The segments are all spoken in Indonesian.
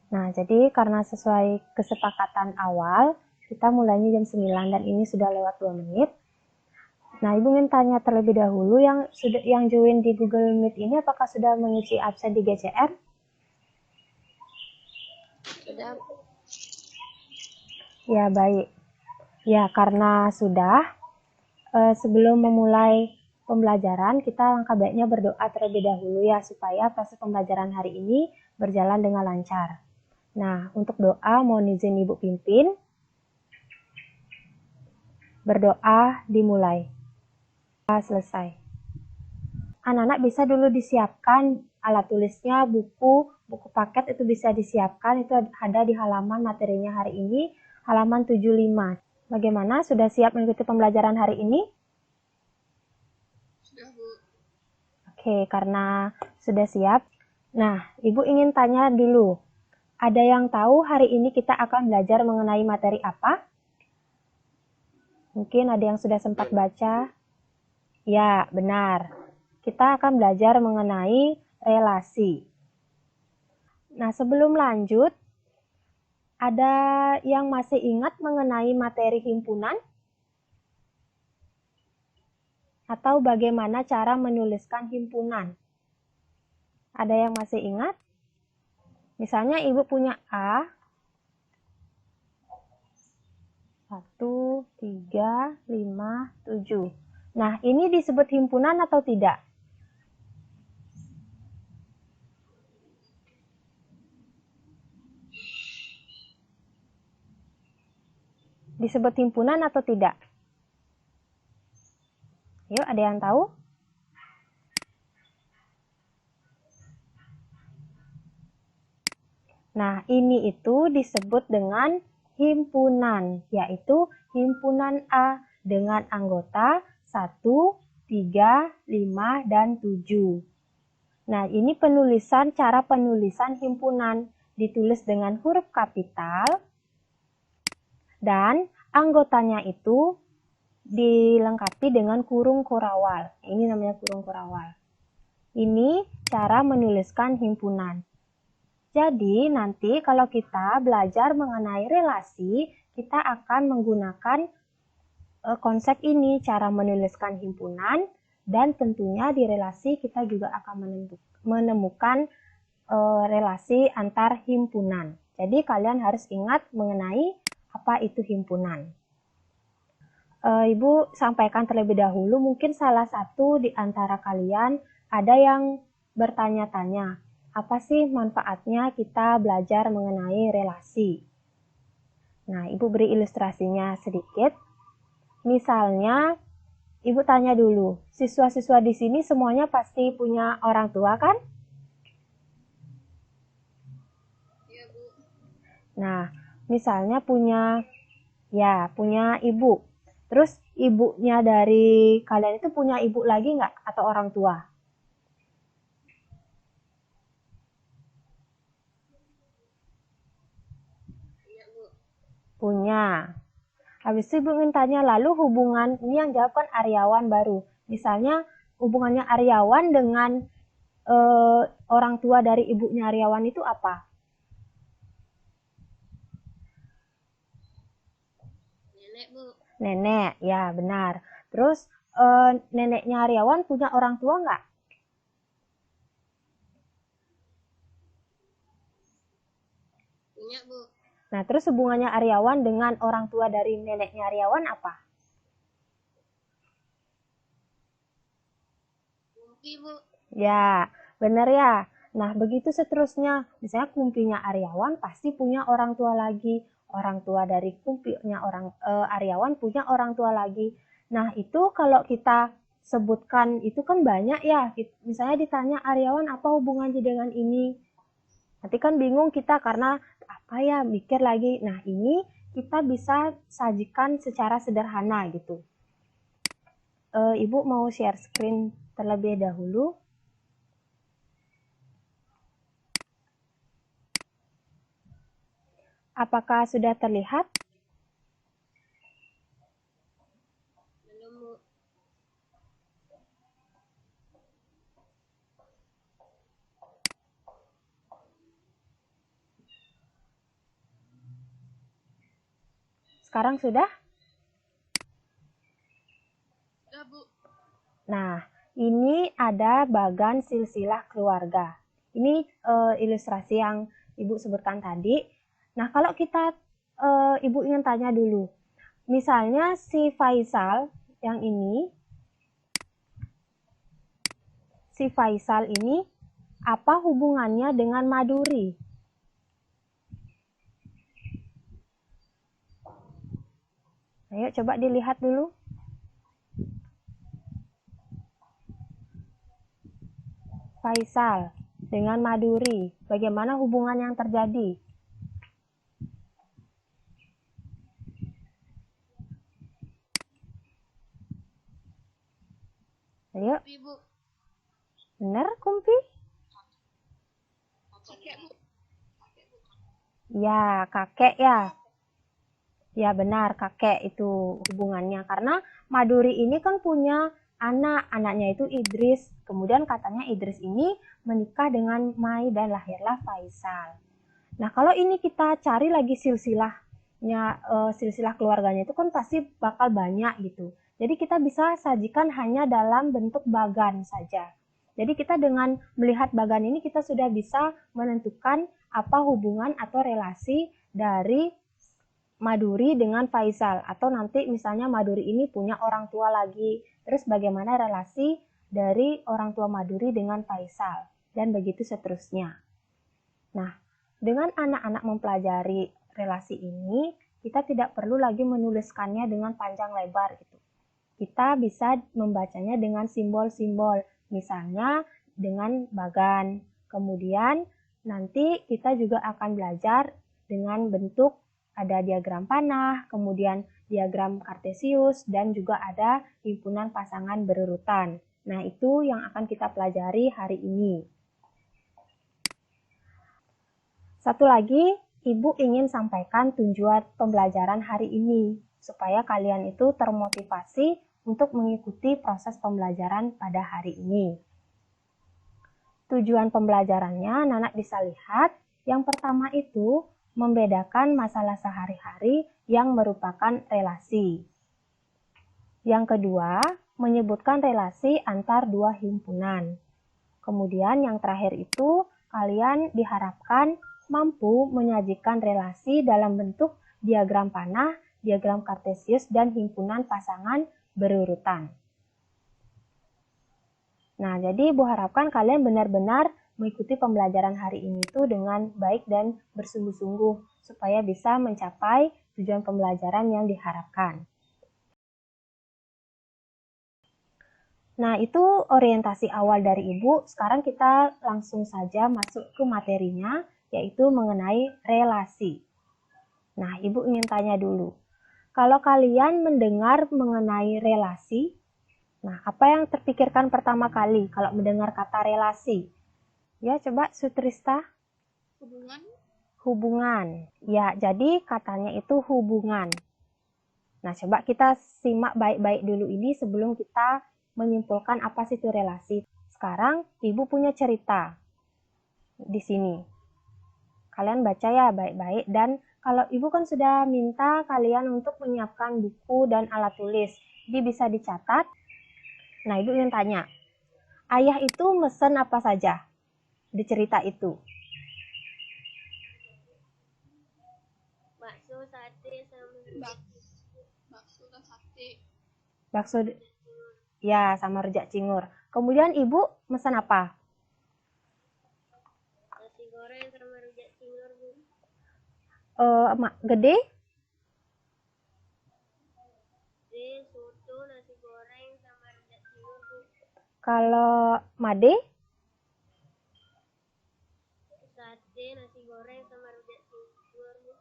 Nah, jadi karena sesuai kesepakatan awal, kita mulainya jam 9 dan ini sudah lewat 2 menit. Nah, Ibu ingin tanya terlebih dahulu yang join di Google Meet ini apakah sudah mengisi absen di GCR? Sudah. Ya, baik. Ya, karena sudah, sebelum memulai pembelajaran, kita langkah baiknya berdoa terlebih dahulu ya, supaya proses pembelajaran hari ini berjalan dengan lancar. Nah, untuk doa mohon izin Ibu pimpin. Berdoa dimulai. Selesai. Anak-anak bisa dulu disiapkan alat tulisnya, buku paket itu bisa disiapkan, itu ada di halaman materinya hari ini, halaman 75. Bagaimana? Sudah siap mengikuti pembelajaran hari ini? Sudah, Bu. Oke, karena sudah siap. Nah, Ibu ingin tanya dulu. Ada yang tahu hari ini kita akan belajar mengenai materi apa? Mungkin ada yang sudah sempat baca. Ya, benar. Kita akan belajar mengenai relasi. Nah, sebelum lanjut, ada yang masih ingat mengenai materi himpunan? Atau bagaimana cara menuliskan himpunan? Ada yang masih ingat? Misalnya Ibu punya A, 1, 3, 5, 7. Nah, ini disebut himpunan atau tidak? Disebut himpunan atau tidak? Yuk, ada yang tahu? Nah, ini itu disebut dengan himpunan, yaitu himpunan A dengan anggota 1, 3, 5, dan 7. Nah, ini cara penulisan himpunan. Ditulis dengan huruf kapital dan anggotanya itu dilengkapi dengan kurung kurawal. Ini namanya kurung kurawal. Ini cara menuliskan himpunan. Jadi, nanti kalau kita belajar mengenai relasi, kita akan menggunakan konsep ini, cara menuliskan himpunan, dan tentunya di relasi kita juga akan menemukan relasi antar himpunan. Jadi, kalian harus ingat mengenai apa itu himpunan. Ibu sampaikan terlebih dahulu, mungkin salah satu di antara kalian ada yang bertanya-tanya, apa sih manfaatnya kita belajar mengenai relasi? Nah, Ibu beri ilustrasinya sedikit. Misalnya, Ibu tanya dulu, siswa-siswa di sini semuanya pasti punya orang tua kan? Iya, Bu. Nah, misalnya punya ibu. Terus ibunya dari kalian itu punya ibu lagi nggak atau orang tua? Iya, Bu. Punya. Habis itu Ibu ingin tanya, lalu hubungan, ini yang jawab kan Aryawan baru. Misalnya hubungannya Aryawan dengan orang tua dari ibunya Aryawan itu apa? Nenek, Bu. Nenek, ya benar. Terus neneknya Aryawan punya orang tua nggak? Punya, Bu. Nah, terus hubungannya Aryawan dengan orang tua dari neneknya Aryawan apa? Kumpi, Bu. Ya, benar ya. Nah, begitu seterusnya. Misalnya kumpinya Aryawan pasti punya orang tua lagi. Orang tua dari kumpinya Aryawan punya orang tua lagi. Nah, itu kalau kita sebutkan itu kan banyak ya. Misalnya ditanya Aryawan apa hubungannya dengan ini? Nanti kan bingung kita karena apa ya mikir lagi. Nah, ini kita bisa sajikan secara sederhana gitu. Ibu mau share screen terlebih dahulu. Apakah sudah terlihat? Belum, Bu. sekarang sudah? Sudah, Bu. Nah, ini ada bagan silsilah keluarga. Ini ilustrasi yang Ibu sebutkan tadi. Nah, kalau kita Ibu ingin tanya dulu, misalnya si Faisal yang ini, si Faisal ini apa hubungannya dengan Maduri? Ayo coba dilihat dulu. Faisal dengan Maduri, bagaimana hubungan yang terjadi? Ayo, Kumpi, Bu. benar Kumpi? Kakek, Bu. Ya, kakek ya. Ya benar, kakek itu hubungannya. Karena Maduri ini kan punya anak, anaknya itu Idris. Kemudian katanya Idris ini menikah dengan Mai dan lahirlah Faisal. Nah, kalau ini kita cari lagi silsilahnya, silsilah keluarganya itu kan pasti bakal banyak gitu. Jadi kita bisa sajikan hanya dalam bentuk bagan saja. Jadi kita dengan melihat bagan ini kita sudah bisa menentukan apa hubungan atau relasi dari Maduri dengan Faisal, atau nanti misalnya Maduri ini punya orang tua lagi, terus bagaimana relasi dari orang tua Maduri dengan Faisal, dan begitu seterusnya. Nah, dengan anak-anak mempelajari relasi ini, kita tidak perlu lagi menuliskannya dengan panjang lebar gitu. Kita bisa membacanya dengan simbol-simbol, misalnya dengan bagan. Kemudian nanti kita juga akan belajar dengan bentuk ada diagram panah, kemudian diagram kartesius, dan juga ada himpunan pasangan berurutan. Nah, itu yang akan kita pelajari hari ini. Satu lagi, Ibu ingin sampaikan tujuan pembelajaran hari ini, supaya kalian itu termotivasi untuk mengikuti proses pembelajaran pada hari ini. Tujuan pembelajarannya, Nanak bisa lihat, yang pertama itu membedakan masalah sehari-hari yang merupakan relasi. Yang kedua, menyebutkan relasi antar dua himpunan. Kemudian yang terakhir itu, kalian diharapkan mampu menyajikan relasi dalam bentuk diagram panah, diagram kartesius, dan himpunan pasangan berurutan. Nah, jadi Ibu harapkan kalian benar-benar mengikuti pembelajaran hari ini tuh dengan baik dan bersungguh-sungguh supaya bisa mencapai tujuan pembelajaran yang diharapkan. Nah, itu orientasi awal dari Ibu. Sekarang kita langsung saja masuk ke materinya, yaitu mengenai relasi. Nah, Ibu ingin tanya dulu. Kalau kalian mendengar mengenai relasi, nah, apa yang terpikirkan pertama kali kalau mendengar kata relasi? Ya, coba Sutrista. Hubungan. Hubungan. Ya, jadi katanya itu hubungan. Nah, coba kita simak baik-baik dulu ini sebelum kita menyimpulkan apa sih itu relasi. Sekarang, Ibu punya cerita di sini. Kalian baca ya baik-baik, dan kalau Ibu kan sudah minta kalian untuk menyiapkan buku dan alat tulis. Jadi bisa dicatat. Nah, Ibu ingin tanya, ayah itu mesen apa saja di cerita itu? Bakso, sate, sama bakso dan sate. Bakso, ya, sama rujak cingur. Kemudian Ibu mesen apa? Nasi goreng sama rujak cingur, Bu. Gede? Soto, nasi goreng sama rujak cingur, Bu. Kalau Made? Sate, nasi goreng sama rujak cingur, Bu.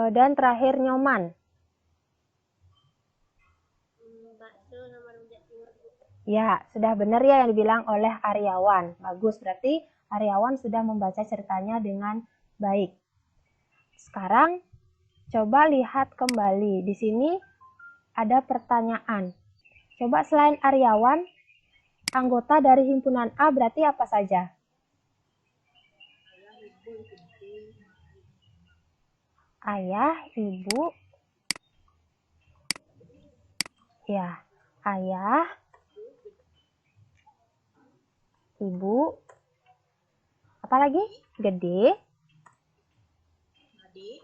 Dan terakhir Nyoman. Bakso sama rujak cingur, Bu. Ya, sudah benar ya yang dibilang oleh Aryawan. Bagus, berarti Aryawan sudah membaca ceritanya dengan baik. Sekarang, coba lihat kembali. Di sini ada pertanyaan. Coba selain Aryawan, anggota dari himpunan A berarti apa saja? Ayah, ibu, Ya, ayah, ibu, apa lagi? Gede,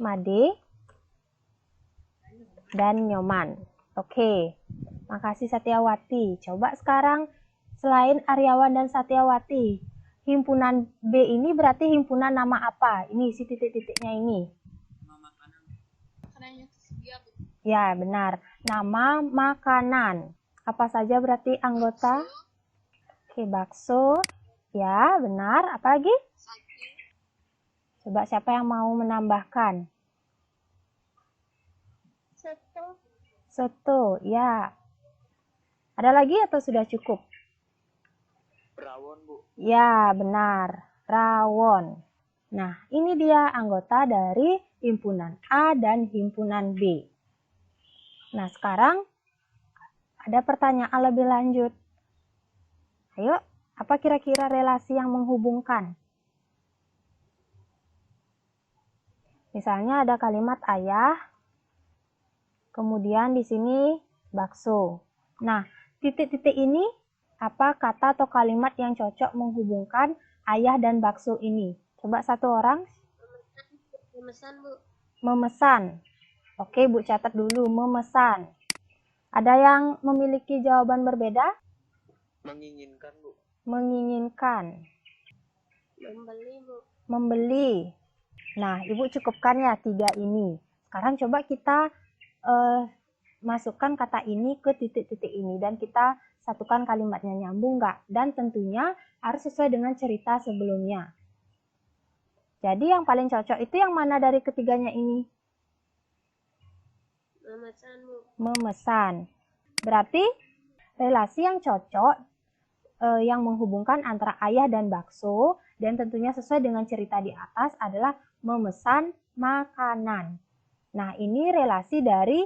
Made, dan Nyoman. Oke, makasih Satyawati. Coba sekarang selain Aryawan dan Satyawati, himpunan B ini berarti himpunan nama apa? Ini isi titik-titiknya ini. Ya, benar. Nama makanan. Apa saja berarti anggota? Oke, bakso. Ya, benar. Apa lagi? Coba siapa yang mau menambahkan? Soto. Soto, ya. Ada lagi atau sudah cukup? Rawon, Bu. Ya, benar. Rawon. Nah, ini dia anggota dari himpunan A dan himpunan B. Nah, sekarang ada pertanyaan lebih lanjut. Ayo, apa kira-kira relasi yang menghubungkan? Misalnya ada kalimat ayah, kemudian di sini bakso. Nah, titik-titik ini apa kata atau kalimat yang cocok menghubungkan ayah dan bakso ini? Coba satu orang. Memesan, Bu. Memesan. Oke, Bu catat dulu, memesan. Ada yang memiliki jawaban berbeda? Menginginkan, Bu. Menginginkan. Membeli, Bu. Membeli. Nah, Ibu cukupkan ya 3 ini. Sekarang coba kita masukkan kata ini ke titik-titik ini dan kita satukan kalimatnya, nyambung nggak? Dan tentunya harus sesuai dengan cerita sebelumnya. Jadi yang paling cocok itu yang mana dari ketiganya ini? Memesan, Bu. Memesan. Berarti relasi yang cocok yang menghubungkan antara ayah dan bakso dan tentunya sesuai dengan cerita di atas adalah memesan makanan. Nah, ini relasi dari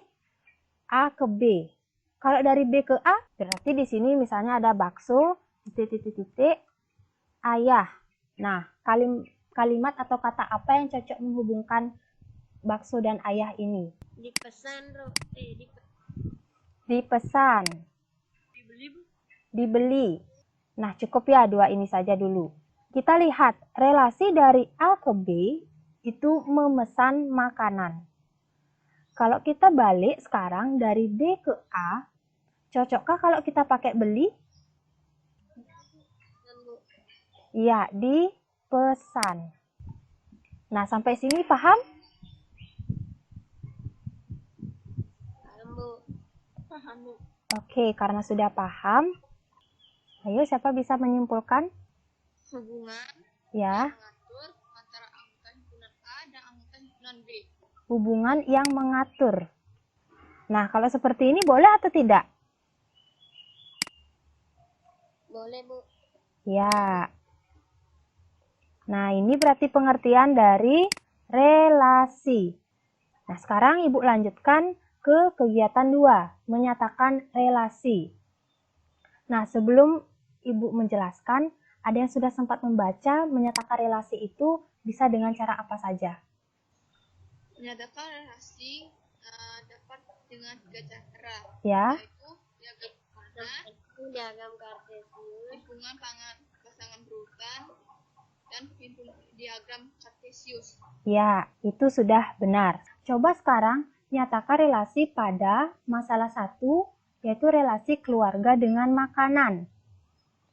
A ke B. Kalau dari B ke A, berarti di sini misalnya ada bakso, titik-titik, ayah. Nah, kalimat atau kata apa yang cocok menghubungkan bakso dan ayah ini? Dipesan, Bu. Dipesan. Dibeli, Bu. Dibeli. Nah, cukup ya 2 ini saja dulu. Kita lihat relasi dari A ke B itu memesan makanan. Kalau kita balik sekarang dari B ke A, cocokkah kalau kita pakai beli? Iya, dipesan. Nah, sampai sini paham? Paham, Bu. Paham, Bu. Oke, karena sudah paham, ayo siapa bisa menyimpulkan? Hubungan Ya, mengatur antara anggota himpunan A dan anggota himpunan B. hubungan yang mengatur. Nah, kalau seperti ini boleh atau tidak? Boleh, Bu. Ya. Nah, ini berarti pengertian dari relasi. Nah, sekarang Ibu lanjutkan ke kegiatan 2, menyatakan relasi. Nah, sebelum Ibu menjelaskan, ada yang sudah sempat membaca menyatakan relasi itu bisa dengan cara apa saja? Menyatakan relasi dapat dengan 3 cara, Ya, yaitu diagram panah, Diagram kartesius. hubungan pasangan berurutan, dan diagram kartesius. ya, itu sudah benar. Coba sekarang nyatakan relasi pada masalah 1, yaitu relasi keluarga dengan makanan.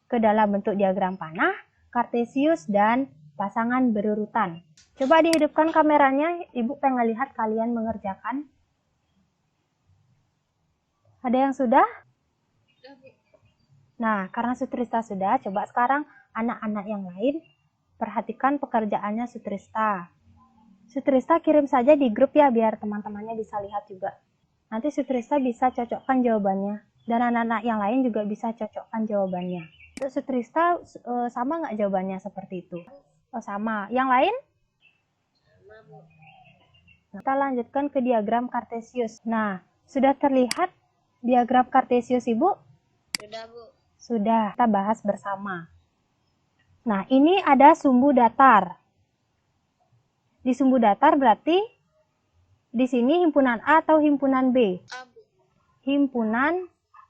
Ke dalam bentuk diagram panah, kartesius, dan pasangan berurutan. Coba dihidupkan kameranya, Ibu pengen lihat kalian mengerjakan. Ada yang sudah? Sudah, Bu. Nah, karena Sutrista sudah, coba sekarang anak-anak yang lain perhatikan pekerjaannya Sutrista. Sutrista kirim saja di grup ya, biar teman-temannya bisa lihat juga. Nanti Sutrista bisa cocokkan jawabannya. Dan anak-anak yang lain juga bisa cocokkan jawabannya. Untuk Sutrista sama nggak jawabannya seperti itu? Oh, sama. Yang lain? Sama, Bu. Kita lanjutkan ke diagram kartesius. Nah, sudah terlihat diagram kartesius, Ibu? Sudah, Bu. Sudah, kita bahas bersama. Nah, ini ada sumbu datar. Di sumbu datar berarti di sini himpunan A atau himpunan B? A, Bu. Himpunan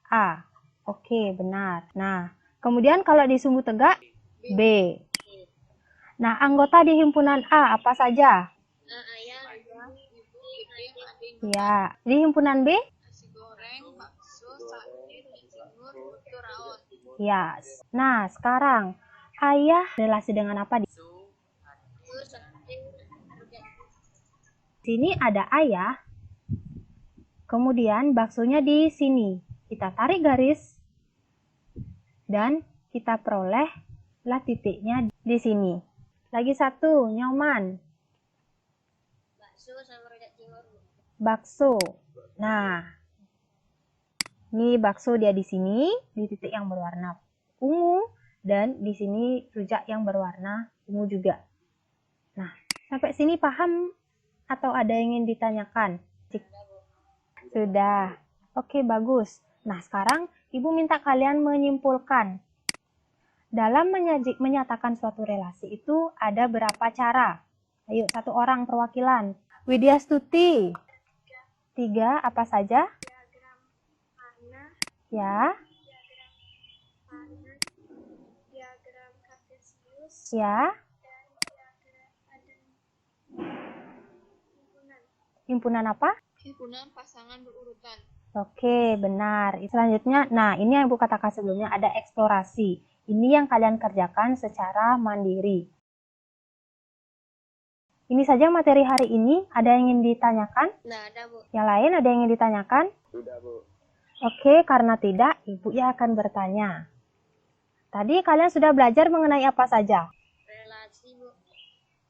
A. Oke, benar. Nah, kemudian kalau di sumbu tegak, B. Nah, anggota di himpunan A apa saja? Ayah, ibu, ibu, adik, Ya, di himpunan B? nasi goreng, bakso, sayur, cingur, putu, rawon. Ya. Nah, sekarang ayah relasi dengan apa di terus sampai rujak sini? Ada ayah, kemudian baksonya di sini. Kita tarik garis dan kita perolehlah titiknya di sini. Lagi satu, nyoman, bakso sama rujak cingur, Bu. bakso. Nah, ini bakso dia di sini, di titik yang berwarna ungu, dan di sini rujak yang berwarna ungu juga. Nah, sampai sini paham atau ada yang ingin ditanyakan? Sudah. Oke, bagus. Nah, sekarang Ibu minta kalian menyimpulkan. Dalam menyatakan suatu relasi itu ada berapa cara? Ayo, satu orang perwakilan. Widya Stuti. 3, apa saja? Diagram panah, Ya, diagram kartesius, ya. dan diagram ada himpunan. Himpunan apa? Himpunan pasangan berurutan. Oke, benar. Selanjutnya, nah ini yang Ibu katakan sebelumnya ada eksplorasi. Ini yang kalian kerjakan secara mandiri. Ini saja materi hari ini. Ada yang ingin ditanyakan? Nah, ada, Bu. Yang lain ada yang ingin ditanyakan? Sudah, Bu. Oke, karena tidak, Ibu ya akan bertanya. Tadi kalian sudah belajar mengenai apa saja? Relasi, Bu.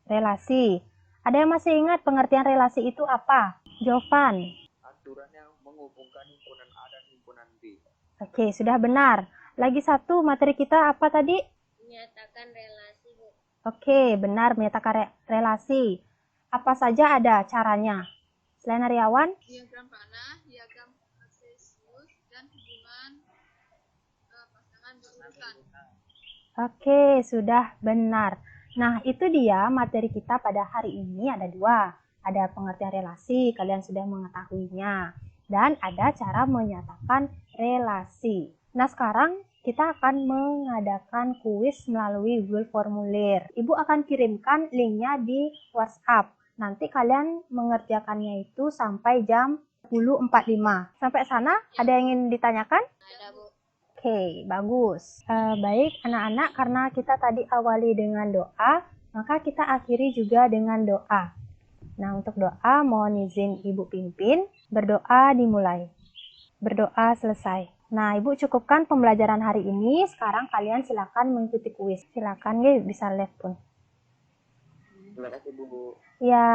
Relasi. Ada yang masih ingat pengertian relasi itu apa? Jovan. Aturan yang menghubungkan himpunan A dan himpunan B. Oke, sudah benar. Lagi satu, materi kita apa tadi? Menyatakan relasi, Bu. Oke, benar menyatakan relasi. Apa saja ada caranya? Selain Aryawan? Diagram panah, diagram kartesius, dan hubungan pasangan berurutan. Oke, sudah benar. Nah, itu dia materi kita pada hari ini ada 2. Ada pengertian relasi, kalian sudah mengetahuinya. Dan ada cara menyatakan relasi. Nah, sekarang kita akan mengadakan kuis melalui Google Formulir. Ibu akan kirimkan linknya di WhatsApp. Nanti kalian mengerjakannya itu sampai jam 10.45. Sampai sana, ada yang ingin ditanyakan? Ada, Bu. Oke, bagus. Baik, anak-anak, karena kita tadi awali dengan doa, maka kita akhiri juga dengan doa. Nah, untuk doa, mohon izin Ibu pimpin. Berdoa dimulai. Berdoa selesai. Nah, Ibu cukupkan pembelajaran hari ini. Sekarang kalian silakan mengikuti kuis. Silakan, ya, bisa live pun. Terima kasih, Bu. Ya,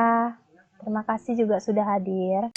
terima kasih juga sudah hadir.